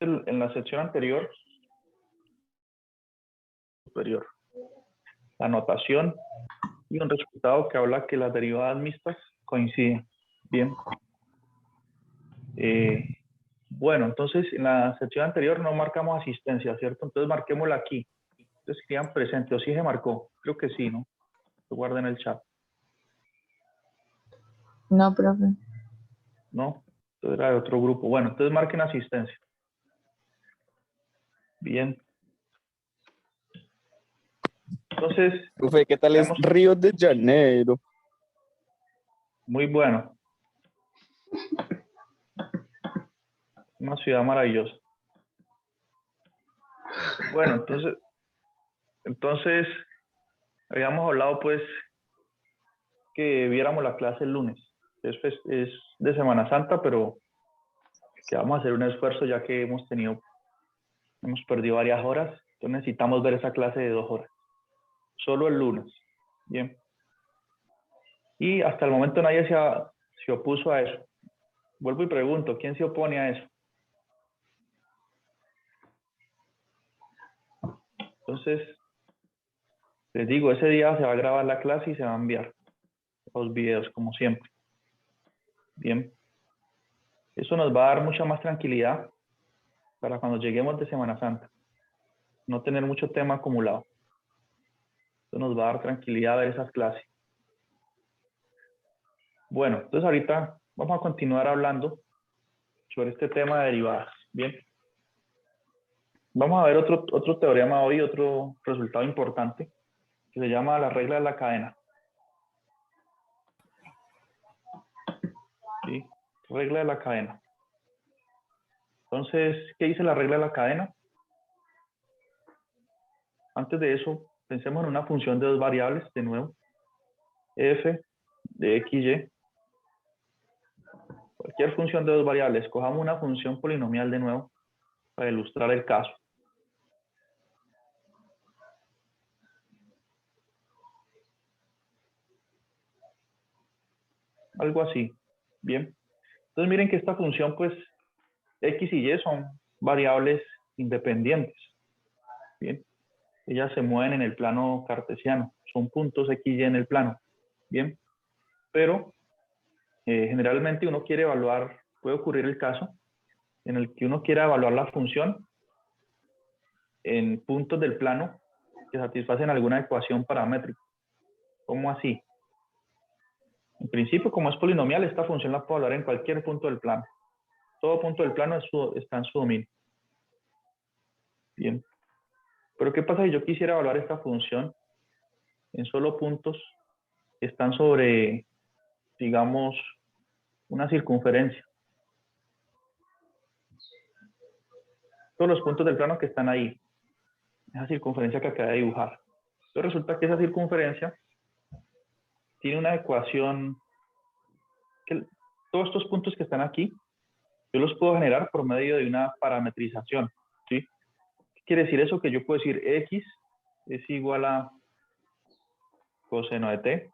en la sección anterior, superior, la notación y un resultado que habla que las derivadas mixtas coinciden. Bien. Bueno, entonces en la sección anterior no marcamos asistencia, ¿cierto? Entonces marquémosla aquí. Entonces escriban presente, o sí se marcó. Creo que sí, ¿no? Lo guarden en el chat. No, profe. No, entonces era de otro grupo. Bueno, entonces marquen asistencia. Bien. Entonces, Profe, ¿qué tal es veamos. Río de Janeiro? Muy bueno. Una ciudad maravillosa. Bueno, entonces habíamos hablado pues que viéramos la clase el lunes. Es de Semana Santa, pero que vamos a hacer un esfuerzo ya que hemos perdido varias horas. Entonces necesitamos ver esa clase de 2 horas. Solo el lunes. Bien. Y hasta el momento nadie se opuso a eso. Vuelvo y pregunto, ¿quién se opone a eso? Entonces, les digo, ese día se va a grabar la clase y se va a enviar los videos, como siempre. Bien. Eso nos va a dar mucha más tranquilidad para cuando lleguemos de Semana Santa. No tener mucho tema acumulado. Eso nos va a dar tranquilidad ver esas clases. Bueno, entonces ahorita vamos a continuar hablando sobre este tema de derivadas. Bien. Vamos a ver otro teorema hoy, otro resultado importante, que se llama la regla de la cadena. ¿Sí? Regla de la cadena. Entonces, ¿qué dice la regla de la cadena? Antes de eso, pensemos en una función de 2 variables, de nuevo. F de x, y. Cualquier función de 2 variables. Cojamos una función polinomial de nuevo para ilustrar el caso. Algo así. Bien. Entonces miren que esta función, pues, x y y son variables independientes. Bien. Ellas se mueven en el plano cartesiano. Son puntos x y en el plano. Bien. Pero generalmente uno quiere evaluar, puede ocurrir el caso en el que uno quiera evaluar la función en puntos del plano que satisfacen alguna ecuación paramétrica. ¿Cómo así? En principio, como es polinomial, esta función la puedo evaluar en cualquier punto del plano. Todo punto del plano está en su dominio. Bien. Pero ¿qué pasa si yo quisiera evaluar esta función en solo puntos que están sobre, digamos, una circunferencia? Todos los puntos del plano que están ahí. Esa circunferencia que acabé de dibujar. Entonces resulta que esa circunferencia tiene una ecuación que todos estos puntos que están aquí, yo los puedo generar por medio de una parametrización. ¿Sí? ¿Qué quiere decir eso? Que yo puedo decir x es igual a coseno de t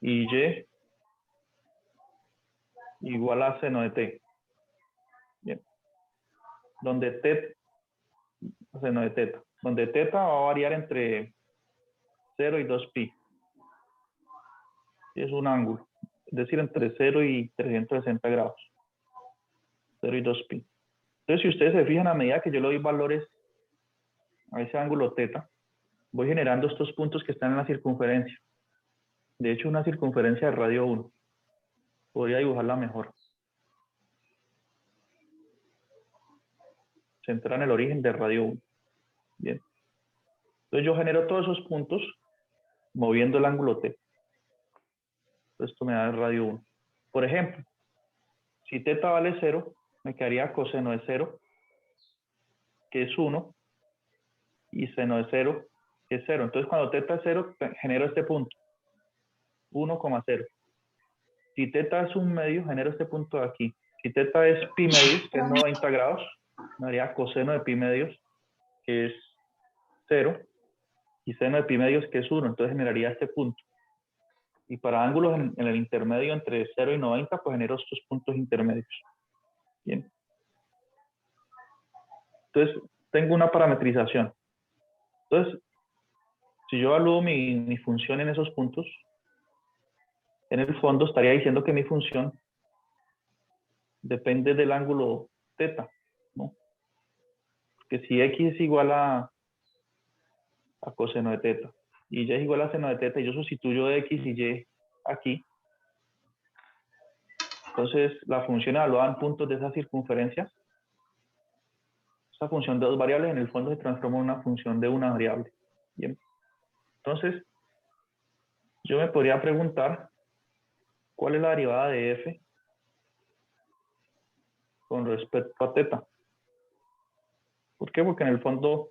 y y igual a seno de t. Bien. Donde seno de teta. Donde teta va a variar entre 0 y 2pi. Es un ángulo. Es decir, entre 0 y 360 grados. 0 y 2pi. Entonces, si ustedes se fijan, a medida que yo le doy valores a ese ángulo teta, voy generando estos puntos que están en la circunferencia. De hecho, una circunferencia de radio 1. Podría dibujarla mejor. Centrar en el origen de radio 1. Bien. Entonces yo genero todos esos puntos moviendo el ángulo t. Esto me da el radio 1. Por ejemplo, si teta vale 0, me quedaría coseno de 0, que es 1, y seno de 0, que es 0. Entonces cuando teta es 0, genero este punto, 1,0. Si teta es un medio, genero este punto de aquí. Si teta es pi medios, que es 90 grados, me daría coseno de pi medios, que es 0, y seno de pi medios, que es 1. Entonces generaría este punto. Y para ángulos en el intermedio entre 0 y 90, pues genero estos puntos intermedios. Bien. Entonces, tengo una parametrización. Entonces, si yo evalúo mi función en esos puntos, en el fondo estaría diciendo que mi función depende del ángulo θ, ¿no? Que si x es igual a coseno de θ y y es igual a seno de θ y yo sustituyo x y y aquí, entonces la función evaluada en puntos de esa circunferencia, esa función de dos variables en el fondo se transforma en una función de una variable. Bien. Entonces, yo me podría preguntar cuál es la derivada de f con respecto a θ. ¿Por qué? Porque en el fondo,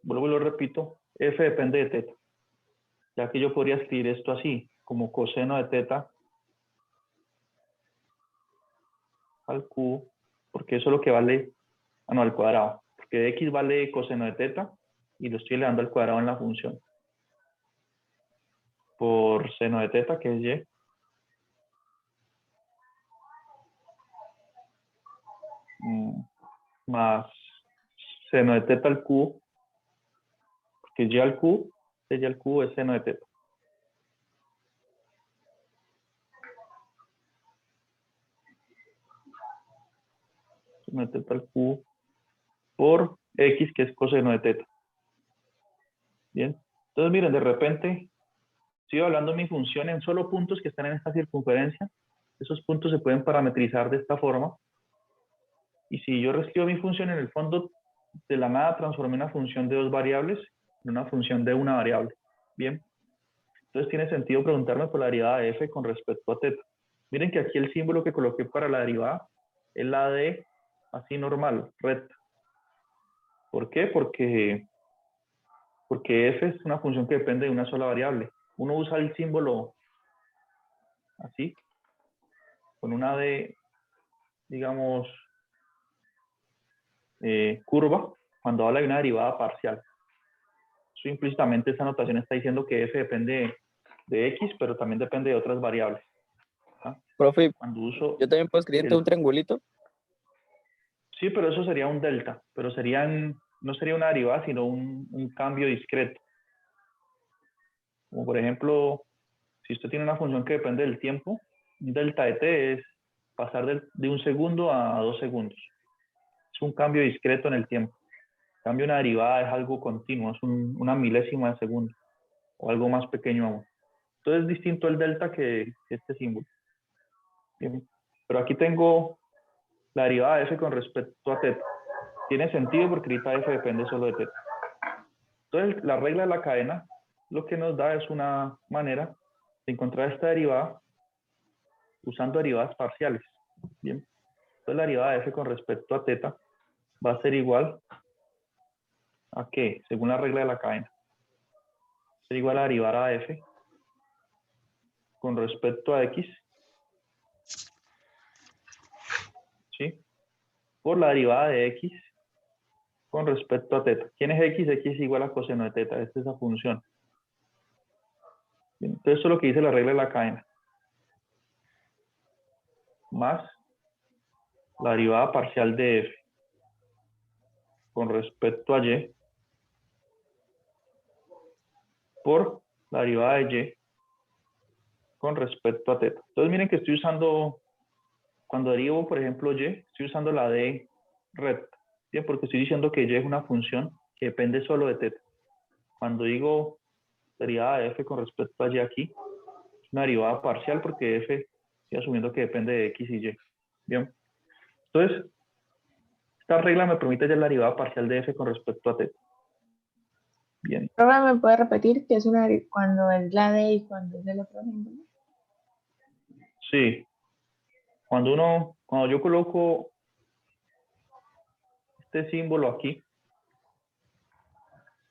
vuelvo y lo repito, f depende de θ. Ya que yo podría escribir esto así, como coseno de θ al cubo, porque eso es lo que vale, no, al cuadrado. Porque x vale coseno de θ y lo estoy elevando al cuadrado en la función. Por seno de θ, que es y, más seno de θ al cubo, porque y al cubo es seno de θ. Seno de θ al cubo por x, que es coseno de θ. Bien. Entonces, miren, de repente, estoy hablando de mi función en solo puntos que están en esta circunferencia. Esos puntos se pueden parametrizar de esta forma. Y si yo reescribo mi función en el fondo, de la nada transformé una función de dos variables en una función de una variable. Bien. Entonces tiene sentido preguntarme por la derivada de f con respecto a θ. Miren que aquí el símbolo que coloqué para la derivada es la de así normal, recta. ¿Por qué? Porque f es una función que depende de una sola variable. Uno usa el símbolo así, con una d, digamos, curva, cuando habla de una derivada parcial. Eso implícitamente esta notación está diciendo que f depende de x, pero también depende de otras variables. ¿Ah? Profe, Cuando uso yo también puedo escribirte un triangulito. Sí, pero eso sería un delta, pero no sería una derivada, sino un cambio discreto. Como por ejemplo, si usted tiene una función que depende del tiempo, un delta de t es pasar de un segundo a 2 segundos. Es un cambio discreto en el tiempo. En cambio, una derivada es algo continuo, es una milésima de segundo, o algo más pequeño aún. Entonces es distinto el delta que este símbolo. Bien. Pero aquí tengo la derivada de f con respecto a θ. Tiene sentido porque ahorita f depende solo de θ. Entonces, la regla de la cadena lo que nos da es una manera de encontrar esta derivada usando derivadas parciales. Bien. Entonces, la derivada de f con respecto a θ va a ser igual a ¿qué? Según la regla de la cadena. Va a ser igual a derivada de f con respecto a x, ¿sí? Por la derivada de x con respecto a θ. ¿Quién es x? X es igual a coseno de θ. Esta es la función. Bien. Entonces, esto es lo que dice la regla de la cadena. Más la derivada parcial de f con respecto a y por la derivada de y con respecto a θ. Entonces miren que estoy usando, cuando derivo, por ejemplo, y, estoy usando la d recta. Bien, porque estoy diciendo que y es una función que depende solo de θ. Cuando digo derivada de f con respecto a y aquí, es una derivada parcial porque f estoy asumiendo que depende de x y y. Bien. Entonces, esta regla me permite hallar la derivada parcial de f con respecto a θ. Bien. Profe, ¿me puede repetir qué es cuando es la D y cuando es el otro ejemplo? Sí. Cuando yo coloco este símbolo aquí,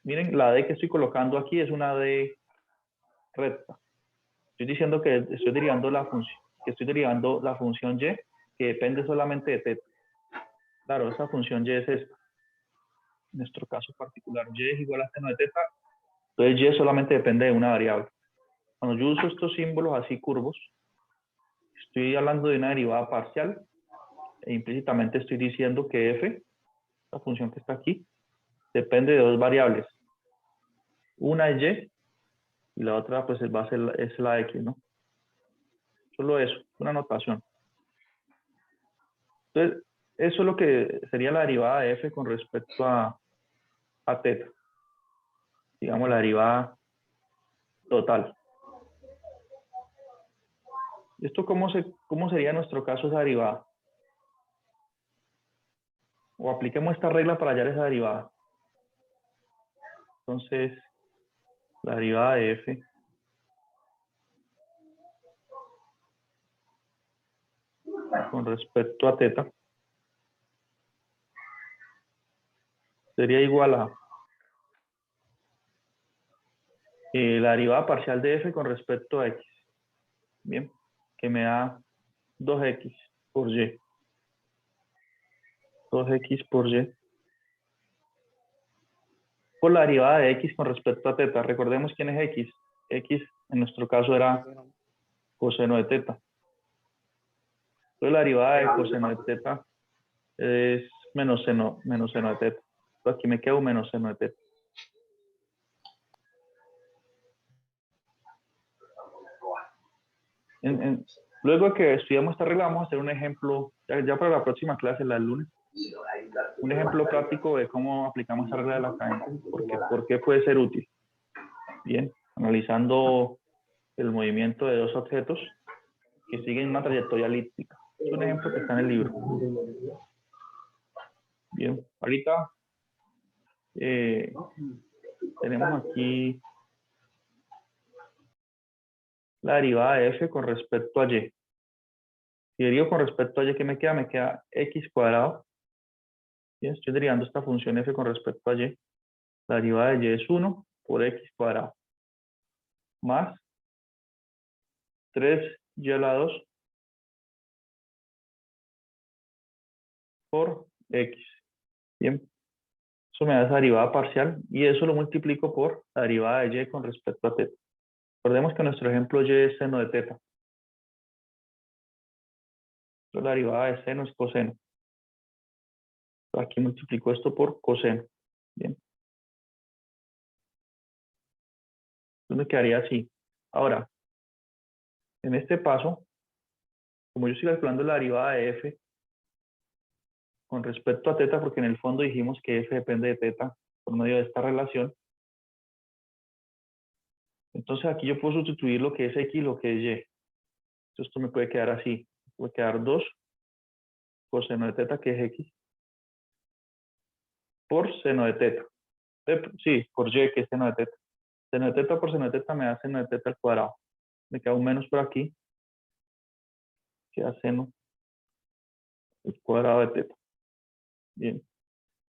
miren, la D que estoy colocando aquí es una D recta. Estoy diciendo que estoy derivando la función y que depende solamente de θ. Claro, esa función y es esta. En nuestro caso particular, y es igual a seno de θ. Entonces y solamente depende de una variable. cuando yo uso estos símbolos así curvos, estoy hablando de una derivada parcial e implícitamente estoy diciendo que f, la función que está aquí, depende de dos variables. Una es y y la otra pues va a ser es la x, ¿no? Solo eso, una notación. Entonces, eso es lo que sería la derivada de f con respecto a teta. Digamos la derivada total. ¿Esto cómo sería en nuestro caso esa derivada? O apliquemos esta regla para hallar esa derivada. Entonces, la derivada de f con respecto a teta sería igual a la derivada parcial de f con respecto a x. Bien, que me da 2x por y. 2x por y. Por la derivada de x con respecto a teta. Recordemos quién es x. X en nuestro caso era coseno de teta. Entonces la derivada de coseno de teta es menos seno de teta. Entonces aquí me queda un menos seno de teta. Luego de que estudiamos esta regla, vamos a hacer un ejemplo, ya para la próxima clase, la del lunes, un ejemplo práctico de cómo aplicamos esta regla de la cadena. ¿Por qué puede ser útil? Bien, analizando el movimiento de dos objetos que siguen una trayectoria elíptica. Es un ejemplo que está en el libro. Bien, ahorita tenemos aquí la derivada de f con respecto a y. Si derivo con respecto a y, ¿qué me queda? Me queda x cuadrado. Bien, estoy derivando esta función f con respecto a y. La derivada de y es 1 por x cuadrado. Más 3y a la 2 por x. Bien, eso me da esa derivada parcial y eso lo multiplico por la derivada de y con respecto a teta. Recordemos que nuestro ejemplo y es seno de teta. Entonces, la derivada de seno es coseno. Aquí multiplico esto por coseno. Bien. Entonces me quedaría así. Ahora, en este paso, como yo estoy calculando la derivada de f con respecto a teta, porque en el fondo dijimos que f depende de teta por medio de esta relación, entonces aquí yo puedo sustituir lo que es x y lo que es y. Entonces esto me puede quedar así. Puede quedar 2 coseno de teta, que es x, por seno de teta. Sí, por y, que es seno de teta. Seno de teta por seno de teta me da seno de teta al cuadrado. Me queda un menos por aquí. Queda seno al cuadrado de teta. Bien.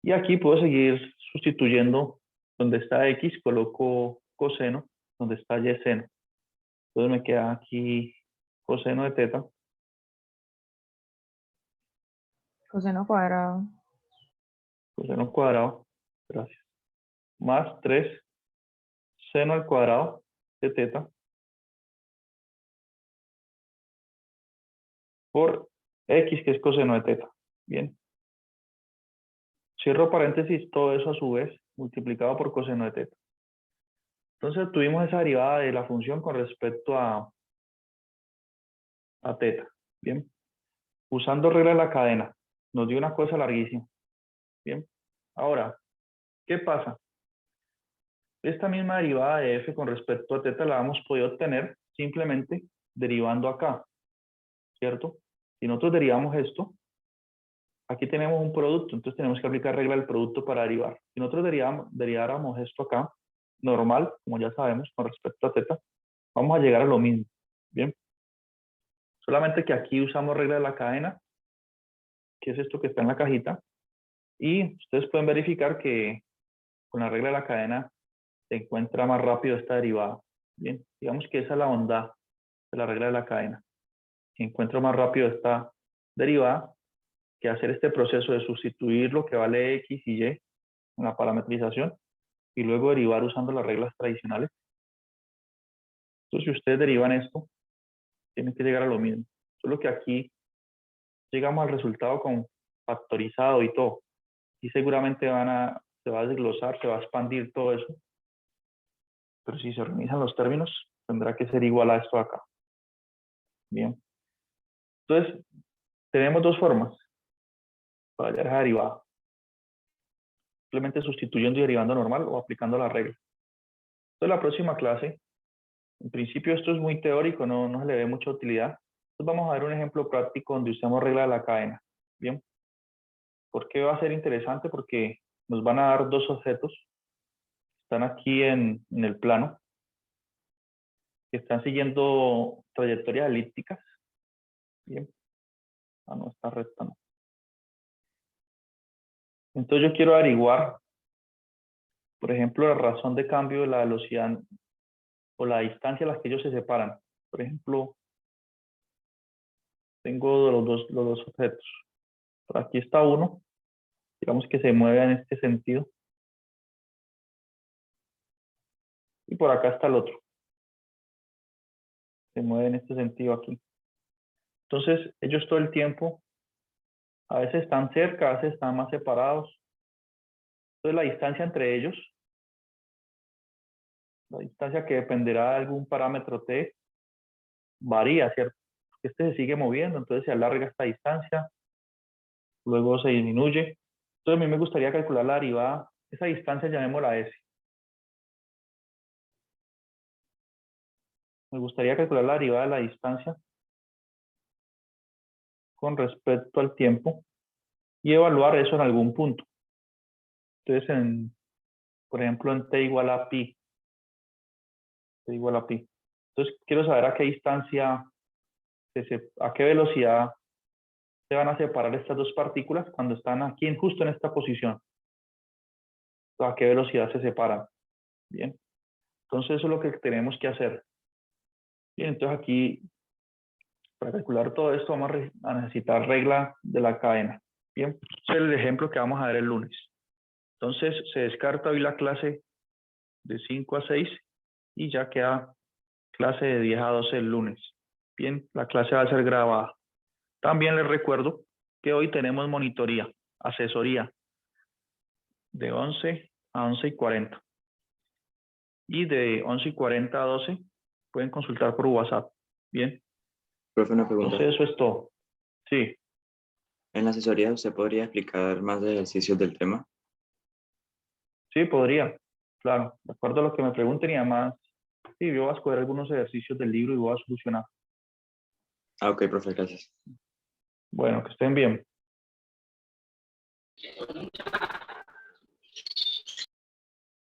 Y aquí puedo seguir sustituyendo donde está x, coloco coseno, donde está y seno. Entonces me queda aquí coseno de teta. Coseno cuadrado. Coseno cuadrado. Gracias. Más 3 seno al cuadrado de teta por x, que es coseno de teta. Bien. Cierro paréntesis, todo eso a su vez multiplicado por coseno de teta. Entonces tuvimos esa derivada de la función con respecto a teta. Bien. Usando regla de la cadena, nos dio una cosa larguísima. Bien. Ahora, ¿qué pasa? Esta misma derivada de f con respecto a teta la hemos podido obtener simplemente derivando acá, ¿cierto? Si nosotros derivamos esto, aquí tenemos un producto, entonces tenemos que aplicar regla del producto para derivar. Si nosotros deriváramos esto acá, normal, como ya sabemos, con respecto a teta, vamos a llegar a lo mismo. Bien. Solamente que aquí usamos regla de la cadena, que es esto que está en la cajita, y ustedes pueden verificar que con la regla de la cadena se encuentra más rápido esta derivada. Bien, digamos que esa es la bondad de la regla de la cadena. Que encuentro más rápido esta derivada que hacer este proceso de sustituir lo que vale x y y en la parametrización y luego derivar usando las reglas tradicionales. Entonces, si ustedes derivan esto, tienen que llegar a lo mismo. Solo que aquí llegamos al resultado con factorizado y todo. Y seguramente se va a desglosar, se va a expandir todo eso. Pero si se organizan los términos, tendrá que ser igual a esto de acá. Bien. Entonces, tenemos dos formas para hallar esa derivada. Simplemente sustituyendo y derivando normal o aplicando la regla. Entonces, la próxima clase, en principio esto es muy teórico, no se le ve mucha utilidad. Entonces, vamos a ver un ejemplo práctico donde usamos regla de la cadena. Bien. ¿Por qué va a ser interesante? Porque nos van a dar dos objetos. Están aquí en el plano, que están siguiendo trayectorias elípticas. Bien. Ah, no, está recta, no. Entonces yo quiero averiguar, por ejemplo, la razón de cambio de la velocidad o la distancia a la que ellos se separan. Por ejemplo, tengo los dos objetos. Por aquí está uno, digamos que se mueve en este sentido. Y por acá está el otro. Se mueve en este sentido aquí. Entonces, ellos todo el tiempo, a veces están cerca, a veces están más separados. Entonces, la distancia entre ellos, la distancia que dependerá de algún parámetro t, varía, ¿cierto? Este se sigue moviendo, entonces se alarga esta distancia, luego se disminuye. Entonces, a mí me gustaría calcular la derivada, esa distancia llamémosla S. Me gustaría calcular la derivada de la distancia con respecto al tiempo y evaluar eso en algún punto. Entonces, por ejemplo, en t igual a pi. T igual a pi. Entonces, quiero saber a qué distancia, a qué velocidad se van a separar estas dos partículas cuando están aquí, justo en esta posición. A qué velocidad se separan. Bien. Entonces, eso es lo que tenemos que hacer. Bien, entonces aquí, para calcular todo esto, vamos a necesitar regla de la cadena. Bien, ese es el ejemplo que vamos a ver el lunes. Entonces, se descarta hoy la clase de 5 a 6 y ya queda clase de 10 a 12 el lunes. Bien, la clase va a ser grabada. También les recuerdo que hoy tenemos monitoría, asesoría, de 11 a 11:40. Y de 11:40 a 12 pueden consultar por WhatsApp. Bien, Profe, una pregunta. entonces eso es todo. Sí, En la asesoría, ¿usted podría explicar más de ejercicios del tema? sí, podría. Claro, de acuerdo a lo que me pregunten y además, sí, yo voy a escoger algunos ejercicios del libro y voy a solucionar. Ah, ok, profe, gracias. Bueno, que estén bien.